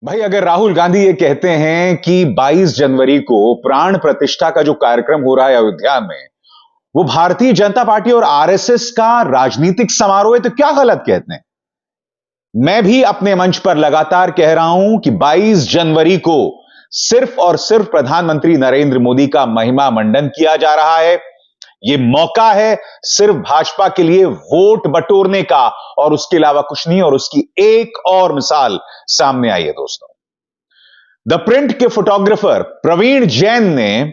भाई अगर राहुल गांधी ये कहते हैं कि 22 जनवरी को प्राण प्रतिष्ठा का जो कार्यक्रम हो रहा है अयोध्या में वो भारतीय जनता पार्टी और आरएसएस का राजनीतिक समारोह है तो क्या गलत कहते हैं। मैं भी अपने मंच पर लगातार कह रहा हूं कि 22 जनवरी को सिर्फ और सिर्फ प्रधानमंत्री नरेंद्र मोदी का महिमा मंडन किया जा रहा है। यह मौका है सिर्फ भाजपा के लिए वोट बटोरने का और उसके अलावा कुछ नहीं। और उसकी एक और मिसाल सामने आई है दोस्तों। द प्रिंट के फोटोग्राफर प्रवीण जैन ने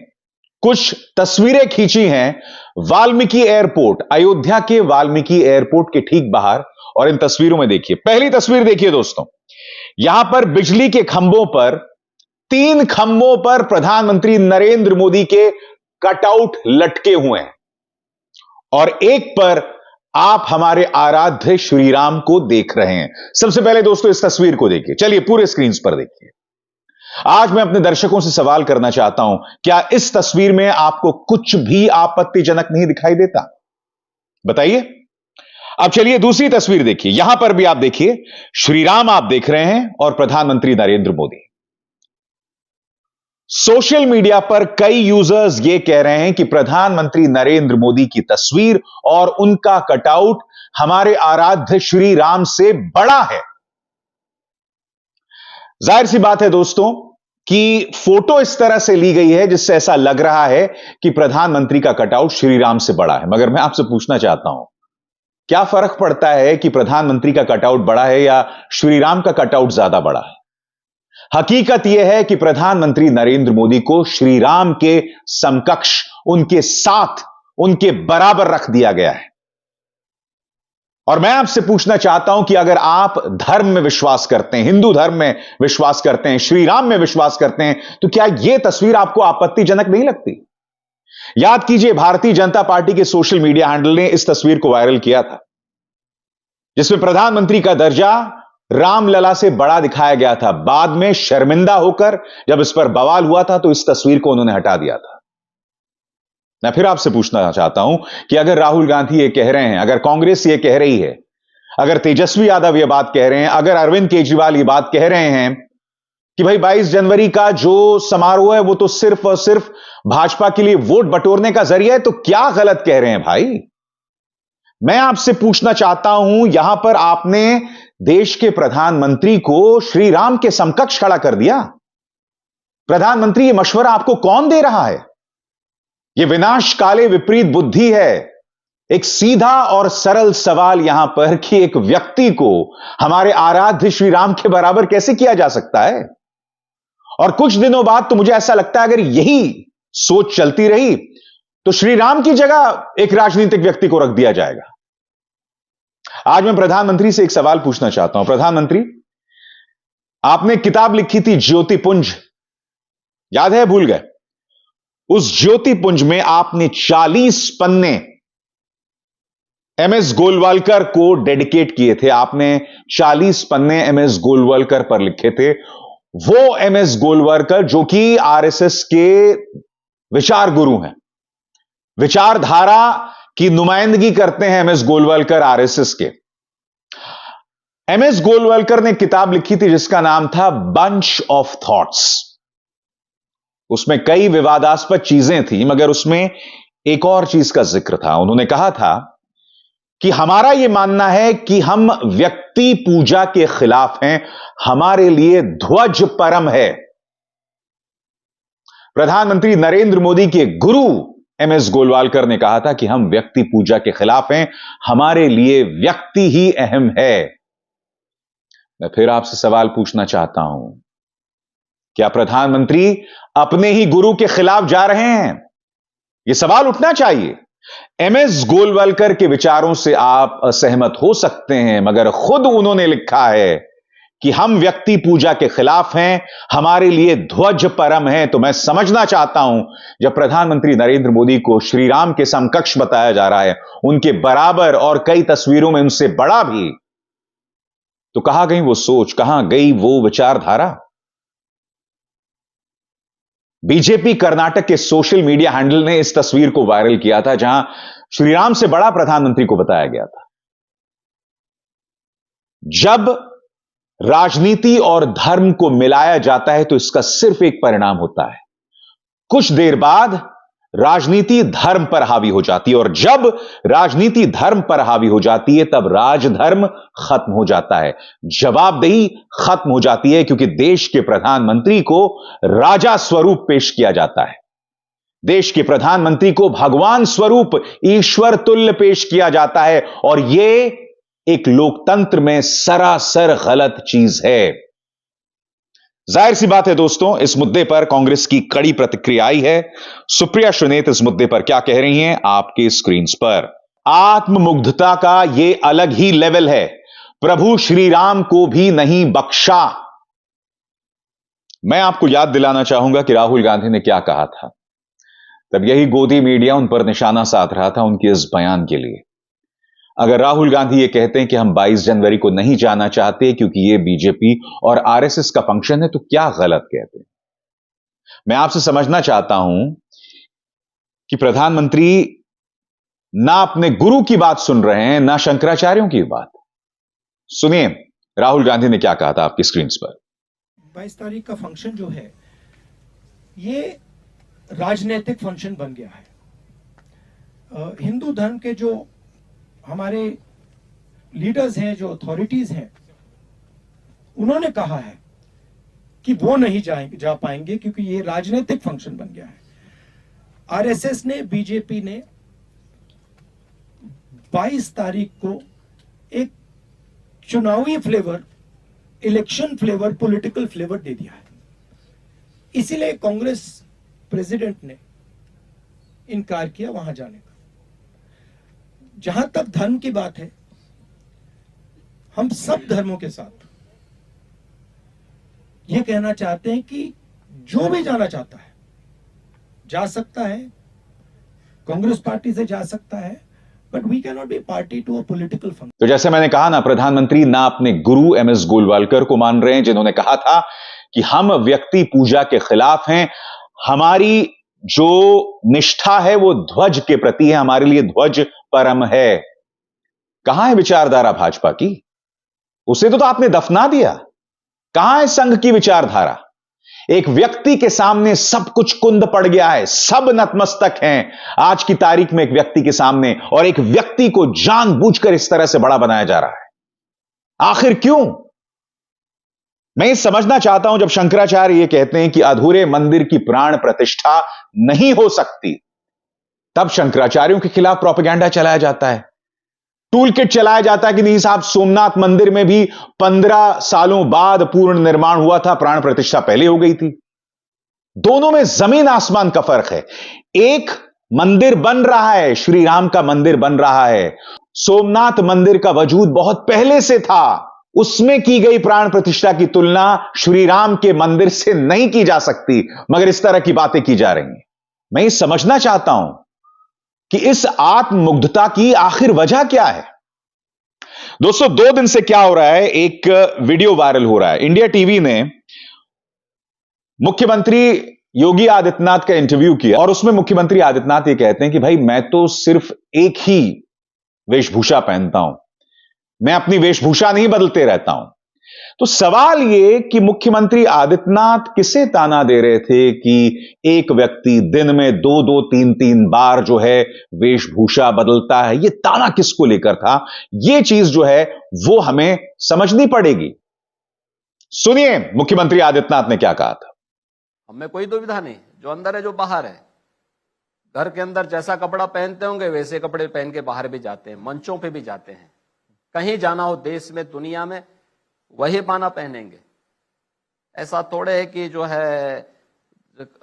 कुछ तस्वीरें खींची हैं वाल्मीकि एयरपोर्ट, अयोध्या के वाल्मीकि एयरपोर्ट के ठीक बाहर। और इन तस्वीरों में देखिए, पहली तस्वीर देखिए दोस्तों, यहां पर बिजली के खंभों पर, 3 खंभों पर प्रधानमंत्री नरेंद्र मोदी के कटआउट लटके हुए हैं और एक पर आप हमारे आराध्य श्री राम को देख रहे हैं। सबसे पहले दोस्तों इस तस्वीर को देखिए, चलिए पूरे स्क्रीन पर देखिए। आज मैं अपने दर्शकों से सवाल करना चाहता हूं, क्या इस तस्वीर में आपको कुछ भी आपत्तिजनक नहीं दिखाई देता? बताइए। अब चलिए दूसरी तस्वीर देखिए, यहां पर भी आप देखिए, श्री राम आप देख रहे हैं और प्रधानमंत्री नरेंद्र मोदी। सोशल मीडिया पर कई यूजर्स यह कह रहे हैं कि प्रधानमंत्री नरेंद्र मोदी की तस्वीर और उनका कटआउट हमारे आराध्य श्री राम से बड़ा है। जाहिर सी बात है दोस्तों कि फोटो इस तरह से ली गई है जिससे ऐसा लग रहा है कि प्रधानमंत्री का कटआउट श्री राम से बड़ा है। मगर मैं आपसे पूछना चाहता हूं, क्या फर्क पड़ता है कि प्रधानमंत्री का कटआउट बड़ा है या श्री राम का कटआउट ज्यादा बड़ा है? हकीकत यह है कि प्रधानमंत्री नरेंद्र मोदी को श्री राम के समकक्ष, उनके साथ, उनके बराबर रख दिया गया है। और मैं आपसे पूछना चाहता हूं कि अगर आप धर्म में विश्वास करते हैं, हिंदू धर्म में विश्वास करते हैं, श्री राम में विश्वास करते हैं, तो क्या यह तस्वीर आपको आपत्तिजनक नहीं लगती? याद कीजिए, भारतीय जनता पार्टी के सोशल मीडिया हैंडल ने इस तस्वीर को वायरल किया था जिसमें प्रधानमंत्री का दर्जा रामलला से बड़ा दिखाया गया था। बाद में शर्मिंदा होकर जब इस पर बवाल हुआ था तो इस तस्वीर को उन्होंने हटा दिया था। मैं फिर आपसे पूछना चाहता हूं कि अगर राहुल गांधी ये कह रहे हैं, अगर कांग्रेस ये कह रही है, अगर तेजस्वी यादव ये बात कह रहे हैं, अगर अरविंद केजरीवाल ये बात कह रहे हैं कि भाई 22 जनवरी का जो समारोह है वो तो सिर्फ और सिर्फ भाजपा के लिए वोट बटोरने का जरिया है, तो क्या गलत कह रहे हैं भाई? मैं आपसे पूछना चाहता हूं, यहां पर आपने देश के प्रधानमंत्री को श्री राम के समकक्ष खड़ा कर दिया। प्रधानमंत्री, ये मशवरा आपको कौन दे रहा है? यह विनाशकाले विपरीत बुद्धि है। एक सीधा और सरल सवाल यहां पर कि एक व्यक्ति को हमारे आराध्य श्री राम के बराबर कैसे किया जा सकता है? और कुछ दिनों बाद तो मुझे ऐसा लगता है अगर यही सोच चलती रही तो श्री राम की जगह एक राजनीतिक व्यक्ति को रख दिया जाएगा। आज मैं प्रधानमंत्री से एक सवाल पूछना चाहता हूं। प्रधानमंत्री, आपने किताब लिखी थी ज्योतिपुंज, याद है? भूल गए? उस ज्योतिपुंज में आपने 40 पन्ने एमएस गोलवालकर को डेडिकेट किए थे। आपने 40 पन्ने एमएस गोलवालकर पर लिखे थे। वो एमएस गोलवालकर जो कि आरएसएस के विचार गुरु हैं, विचारधारा की नुमाइंदगी करते हैं एमएस गोलवालकर आरएसएस के। एमएस गोलवालकर ने किताब लिखी थी जिसका नाम था बंच ऑफ थॉट्स। उसमें कई विवादास्पद चीजें थी मगर उसमें एक और चीज का जिक्र था। उन्होंने कहा था कि हमारा यह मानना है कि हम व्यक्ति पूजा के खिलाफ हैं, हमारे लिए ध्वज परम है। प्रधानमंत्री नरेंद्र मोदी के गुरु एमएस गोलवालकर ने कहा था कि हम व्यक्ति पूजा के खिलाफ हैं, हमारे लिए व्यक्ति ही अहम है। मैं फिर आपसे सवाल पूछना चाहता हूं, क्या प्रधानमंत्री अपने ही गुरु के खिलाफ जा रहे हैं? यह सवाल उठना चाहिए। एमएस गोलवालकर के विचारों से आप असहमत हो सकते हैं मगर खुद उन्होंने लिखा है कि हम व्यक्ति पूजा के खिलाफ हैं, हमारे लिए ध्वज परम है। तो मैं समझना चाहता हूं, जब प्रधानमंत्री नरेंद्र मोदी को श्री राम के समकक्ष बताया जा रहा है, उनके बराबर और कई तस्वीरों में उनसे बड़ा भी, तो कहां गई वो सोच, कहां गई वो विचारधारा? बीजेपी कर्नाटक के सोशल मीडिया हैंडल ने इस तस्वीर को वायरल किया था जहां श्री राम से बड़ा प्रधानमंत्री को बताया गया था। जब राजनीति और धर्म को मिलाया जाता है तो इसका सिर्फ एक परिणाम होता है, कुछ देर बाद राजनीति धर्म पर हावी हो जाती है, और जब राजनीति धर्म पर हावी हो जाती है तब राजधर्म खत्म हो जाता है, जवाबदेही खत्म हो जाती है, क्योंकि देश के प्रधानमंत्री को राजा स्वरूप पेश किया जाता है, देश के प्रधानमंत्री को भगवान स्वरूप, ईश्वर तुल्य पेश किया जाता है, और यह एक लोकतंत्र में सरासर गलत चीज है। जाहिर सी बात है दोस्तों, इस मुद्दे पर कांग्रेस की कड़ी प्रतिक्रिया आई है। सुप्रिया श्रीनेत इस मुद्दे पर क्या कह रही हैं आपके स्क्रीन पर। आत्ममुग्धता का यह अलग ही लेवल है, प्रभु श्री राम को भी नहीं बख्शा। मैं आपको याद दिलाना चाहूंगा कि राहुल गांधी ने क्या कहा था, तब यही गोदी मीडिया उन पर निशाना साध रहा था उनके इस बयान के लिए। अगर राहुल गांधी ये कहते हैं कि हम 22 जनवरी को नहीं जाना चाहते क्योंकि ये बीजेपी और आरएसएस का फंक्शन है, तो क्या गलत कहते हैं। मैं आपसे समझना चाहता हूं कि प्रधानमंत्री ना अपने गुरु की बात सुन रहे हैं, ना शंकराचार्यों की बात। सुनिए राहुल गांधी ने क्या कहा था आपकी स्क्रीन पर। 22 तारीख का फंक्शन जो है ये राजनीतिक फंक्शन बन गया है। हिंदू धर्म के जो हमारे लीडर्स हैं, जो अथॉरिटीज हैं, उन्होंने कहा है कि वो नहीं जा पाएंगे क्योंकि ये राजनीतिक फंक्शन बन गया है। आरएसएस ने, बीजेपी ने 22 तारीख को एक चुनावी flavour, election flavour, political flavour दे दिया है। इसीलिए कांग्रेस प्रेसिडेंट ने इनकार किया वहां जाने का। जहां तक धर्म की बात है, हम सब धर्मों के साथ यह कहना चाहते हैं कि जो भी जाना चाहता है जा सकता है, कांग्रेस पार्टी से जा सकता है, but we can not be party to a political function. तो जैसे मैंने कहा ना, प्रधानमंत्री ना अपने गुरु एमएस गोलवालकर को मान रहे हैं, जिन्होंने कहा था कि हम व्यक्ति पूजा के खिलाफ हैं, हमारी जो निष्ठा है वो ध्वज के प्रति है, हमारे लिए ध्वज परम है। कहां है विचारधारा भाजपा की? उसे तो आपने दफना दिया। कहां है संघ की विचारधारा? एक व्यक्ति के सामने सब कुछ कुंद पड़ गया है, सब नतमस्तक हैं आज की तारीख में एक व्यक्ति के सामने, और एक व्यक्ति को जानबूझकर इस तरह से बड़ा बनाया जा रहा है। आखिर क्यों? मैं ये समझना चाहता हूं, जब शंकराचार्य ये कहते हैं कि अधूरे मंदिर की प्राण प्रतिष्ठा नहीं हो सकती, तब शंकराचार्यों के खिलाफ प्रोपेगेंडा चलाया जाता है, टूल किट चलाया जाता है कि नहीं साहब, सोमनाथ मंदिर में भी 15 सालों बाद पूर्ण निर्माण हुआ था, प्राण प्रतिष्ठा पहले हो गई थी। दोनों में जमीन आसमान का फर्क है। एक मंदिर बन रहा है, श्री राम का मंदिर बन रहा है, सोमनाथ मंदिर का वजूद बहुत पहले से था, उसमें की गई प्राण प्रतिष्ठा की तुलना श्री राम के मंदिर से नहीं की जा सकती, मगर इस तरह की बातें की जा रही हैं। मैं ये समझना चाहता हूं कि इस आत्ममुग्धता की आखिर वजह क्या है। दोस्तों, 2 दिन से क्या हो रहा है, एक वीडियो वायरल हो रहा है। इंडिया टीवी ने मुख्यमंत्री योगी आदित्यनाथ का इंटरव्यू किया, और उसमें मुख्यमंत्री आदित्यनाथ ये कहते हैं कि भाई मैं तो सिर्फ एक ही वेशभूषा पहनता हूं, मैं अपनी वेशभूषा नहीं बदलते रहता हूं। तो सवाल यह कि मुख्यमंत्री आदित्यनाथ किसे ताना दे रहे थे कि एक व्यक्ति दिन में 2-2, 3-3 बार जो है वेशभूषा बदलता है, यह ताना किसको लेकर था? यह चीज जो है वो हमें समझनी पड़ेगी। सुनिए मुख्यमंत्री आदित्यनाथ ने क्या कहा था। हमें कोई दुविधा नहीं, जो अंदर है जो बाहर है। घर के अंदर जैसा कपड़ा पहनते होंगे वैसे कपड़े पहन के बाहर भी जाते हैं, मंचों पे भी जाते हैं, कहीं जाना हो देश में, दुनिया में, वही बाना पहनेंगे। ऐसा थोड़े है कि जो है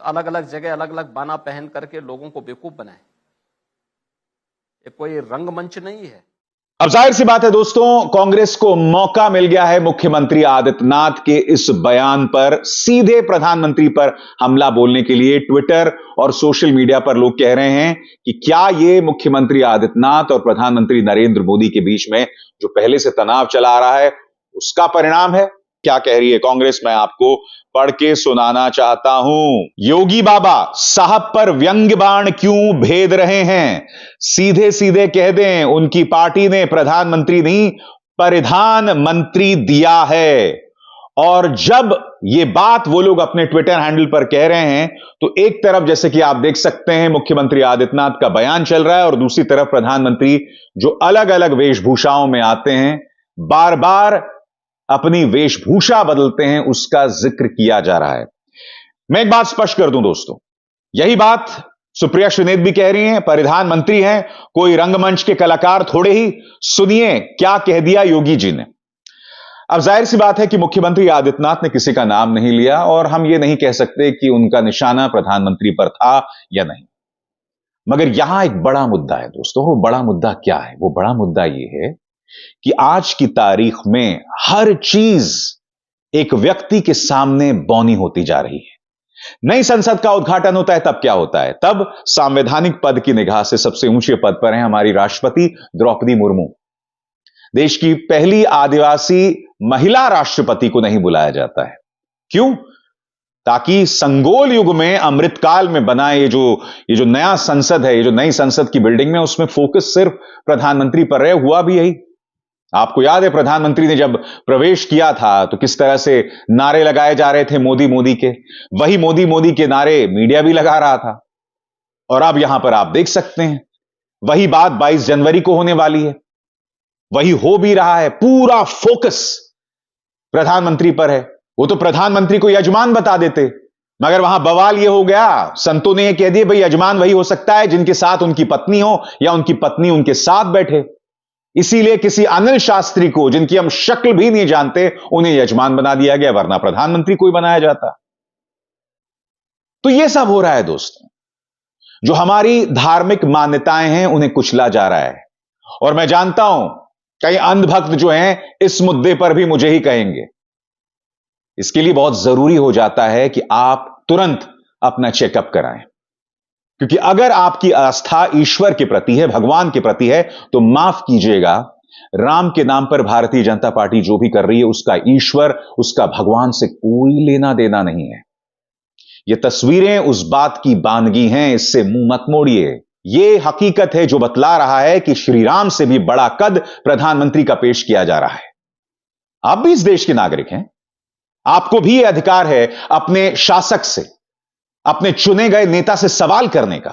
अलग अलग जगह अलग अलग बाना पहन करके लोगों को बेवकूफ बनाए। ये कोई रंगमंच नहीं है। अब जाहिर सी बात है दोस्तों, कांग्रेस को मौका मिल गया है मुख्यमंत्री आदित्यनाथ के इस बयान पर सीधे प्रधानमंत्री पर हमला बोलने के लिए। ट्विटर और सोशल मीडिया पर लोग कह रहे हैं कि क्या यह मुख्यमंत्री आदित्यनाथ और प्रधानमंत्री नरेंद्र मोदी के बीच में जो पहले से तनाव चला आ रहा है उसका परिणाम है। क्या कह रही है कांग्रेस, मैं आपको पढ़ के सुनाना चाहता हूं। योगी बाबा साहब पर व्यंग्य बाण क्यों भेद रहे हैं? सीधे सीधे कह दें, उनकी पार्टी ने प्रधानमंत्री नहीं परिधान मंत्री दिया है। और जब ये बात वो लोग अपने ट्विटर हैंडल पर कह रहे हैं तो एक तरफ जैसे कि आप देख सकते हैं मुख्यमंत्री आदित्यनाथ का बयान चल रहा है और दूसरी तरफ प्रधानमंत्री जो अलग अलग वेशभूषाओं में आते हैं, बार बार अपनी वेशभूषा बदलते हैं, उसका जिक्र किया जा रहा है। मैं एक बात स्पष्ट कर दूं दोस्तों, यही बात सुप्रिया श्रीनेत भी कह रही हैं, प्रधानमंत्री हैं, कोई रंगमंच के कलाकार थोड़े ही। सुनिए क्या कह दिया योगी जी ने। अब जाहिर सी बात है कि मुख्यमंत्री आदित्यनाथ ने किसी का नाम नहीं लिया और हम ये नहीं कह सकते कि उनका निशाना प्रधानमंत्री पर था या नहीं, मगर यहां एक बड़ा मुद्दा है दोस्तों। वो बड़ा मुद्दा क्या है? वो बड़ा मुद्दा ये है कि आज की तारीख में हर चीज एक व्यक्ति के सामने बौनी होती जा रही है। नई संसद का उद्घाटन होता है तब क्या होता है? तब संवैधानिक पद की निगाह से सबसे ऊंचे पद पर हैं हमारी राष्ट्रपति द्रौपदी मुर्मू। देश की पहली आदिवासी महिला राष्ट्रपति को नहीं बुलाया जाता है। क्यों? ताकि संगोल युग में अमृतकाल में बना ये जो नया संसद है, ये जो नई संसद की बिल्डिंग में, उसमें फोकस सिर्फ प्रधानमंत्री पर रहे। हुआ भी यही। आपको याद है प्रधानमंत्री ने जब प्रवेश किया था तो किस तरह से नारे लगाए जा रहे थे मोदी मोदी के। वही मोदी मोदी के नारे मीडिया भी लगा रहा था। और अब यहां पर आप देख सकते हैं वही बात 22 जनवरी को होने वाली है, वही हो भी रहा है। पूरा फोकस प्रधानमंत्री पर है। वो तो प्रधानमंत्री को यजमान बता देते, मगर वहां बवाल ये हो गया, संतों ने ये कह दिया भाई यजमान वही हो सकता है जिनके साथ उनकी पत्नी हो या उनकी पत्नी उनके साथ बैठे। इसीलिए किसी अनिल शास्त्री को, जिनकी हम शक्ल भी नहीं जानते, उन्हें यजमान बना दिया गया, वरना प्रधानमंत्री कोई बनाया जाता। तो यह सब हो रहा है दोस्तों। जो हमारी धार्मिक मान्यताएं हैं उन्हें कुचला जा रहा है। और मैं जानता हूं कई अंधभक्त जो हैं इस मुद्दे पर भी मुझे ही कहेंगे। इसके लिए बहुत जरूरी हो जाता है कि आप तुरंत अपना चेकअप कराएं, क्योंकि अगर आपकी आस्था ईश्वर के प्रति है, भगवान के प्रति है, तो माफ कीजिएगा, राम के नाम पर भारतीय जनता पार्टी जो भी कर रही है उसका ईश्वर, उसका भगवान से कोई लेना देना नहीं है। ये तस्वीरें उस बात की बानगी हैं, इससे मुंह मत मोड़िए। ये हकीकत है जो बतला रहा है कि श्री राम से भी बड़ा कद प्रधानमंत्री का पेश किया जा रहा है। आप भी इस देश के नागरिक हैं, आपको भी यह अधिकार है अपने शासक से, अपने चुने गए नेता से सवाल करने का।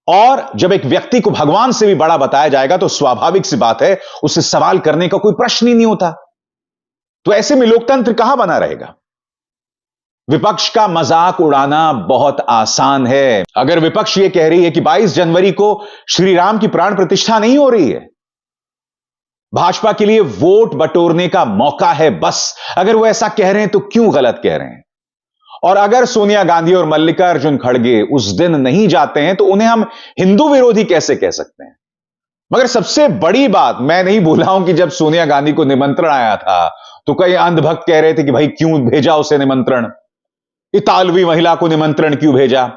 और जब एक व्यक्ति को भगवान से भी बड़ा बताया जाएगा तो स्वाभाविक सी बात है उससे सवाल करने का कोई प्रश्न ही नहीं होता। तो ऐसे में लोकतंत्र कहां बना रहेगा? विपक्ष का मजाक उड़ाना बहुत आसान है। अगर विपक्ष यह कह रही है कि 22 जनवरी को श्री राम की प्राण प्रतिष्ठा नहीं हो रही है, भाजपा के लिए वोट बटोरने का मौका है बस, अगर वो ऐसा कह रहे हैं तो क्यों गलत कह रहे हैं? और अगर सोनिया गांधी और मल्लिकार्जुन खड़गे उस दिन नहीं जाते हैं तो उन्हें हम हिंदू विरोधी कैसे कह सकते हैं? मगर सबसे बड़ी बात, मैं नहीं बोला हूं कि जब सोनिया गांधी को निमंत्रण आया था तो कई अंधभक्त कह रहे थे कि भाई क्यों भेजा उसे निमंत्रण, इतालवी महिला को निमंत्रण क्यों भेजा।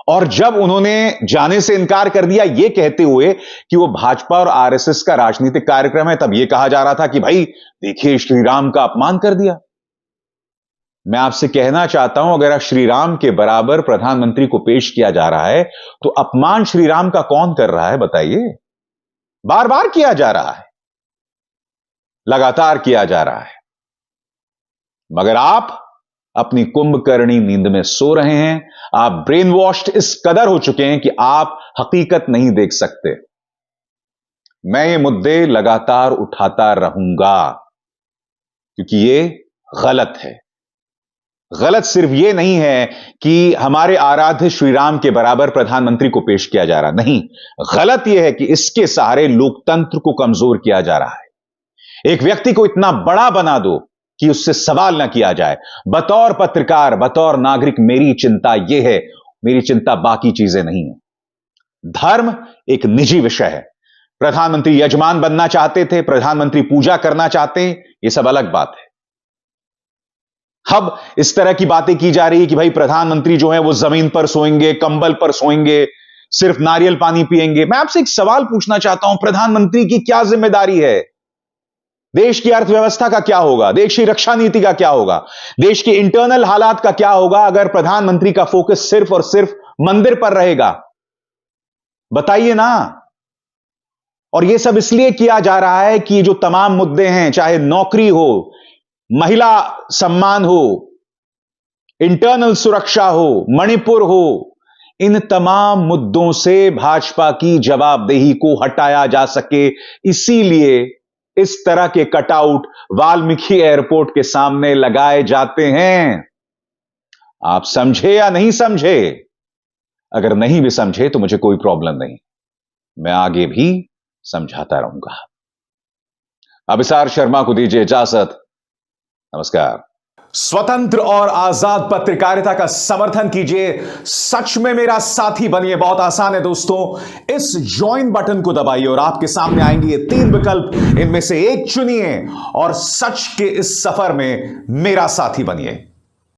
और जब उन्होंने जाने से इनकार कर दिया यह कहते हुए कि वो भाजपा और आरएसएस का राजनीतिक कार्यक्रम है, तब यह कहा जा रहा था कि भाई देखिए श्री राम का अपमान कर दिया। मैं आपसे कहना चाहता हूं, अगर श्री राम के बराबर प्रधानमंत्री को पेश किया जा रहा है तो अपमान श्री राम का कौन कर रहा है बताइए? बार बार किया जा रहा है, लगातार किया जा रहा है, मगर आप अपनी कुंभकर्णी नींद में सो रहे हैं। आप ब्रेन वॉश्ड इस कदर हो चुके हैं कि आप हकीकत नहीं देख सकते। मैं ये मुद्दे लगातार उठाता रहूंगा क्योंकि ये गलत है। गलत सिर्फ ये नहीं है कि हमारे आराध्य श्री राम के बराबर प्रधानमंत्री को पेश किया जा रहा, नहीं, गलत यह है कि इसके सहारे लोकतंत्र को कमजोर किया जा रहा है। एक व्यक्ति को इतना बड़ा बना दो कि उससे सवाल ना किया जाए। बतौर पत्रकार, बतौर नागरिक मेरी चिंता यह है, मेरी चिंता बाकी चीजें नहीं है। धर्म एक निजी विषय है। प्रधानमंत्री यजमान बनना चाहते थे, प्रधानमंत्री पूजा करना चाहते हैं, यह सब अलग बात है। अब इस तरह की बातें की जा रही है कि भाई प्रधानमंत्री जो है वो जमीन पर सोएंगे, कंबल पर सोएंगे, सिर्फ नारियल पानी पिएंगे। मैं आपसे एक सवाल पूछना चाहता हूं, प्रधानमंत्री की क्या जिम्मेदारी है? देश की अर्थव्यवस्था का क्या होगा? देश की रक्षा नीति का क्या होगा? देश के इंटरनल हालात का क्या होगा अगर प्रधानमंत्री का फोकस सिर्फ और सिर्फ मंदिर पर रहेगा? बताइए ना। और यह सब इसलिए किया जा रहा है कि जो तमाम मुद्दे हैं, चाहे नौकरी हो, महिला सम्मान हो, इंटरनल सुरक्षा हो, मणिपुर हो, इन तमाम मुद्दों से भाजपा की जवाबदेही को हटाया जा सके, इसीलिए इस तरह के कटआउट वाल्मीकि एयरपोर्ट के सामने लगाए जाते हैं। आप समझे या नहीं समझे? अगर नहीं भी समझे तो मुझे कोई प्रॉब्लम नहीं, मैं आगे भी समझाता रहूंगा। अभिसार शर्मा को दीजिए इजाजत। नमस्कार। स्वतंत्र और आजाद पत्रकारिता का समर्थन कीजिए, सच में मेरा साथी बनिए। बहुत आसान है दोस्तों, इस ज्वाइन बटन को दबाइए और आपके सामने आएंगे ये 3 विकल्प, इनमें से एक चुनिए और सच के इस सफर में मेरा साथी बनिए।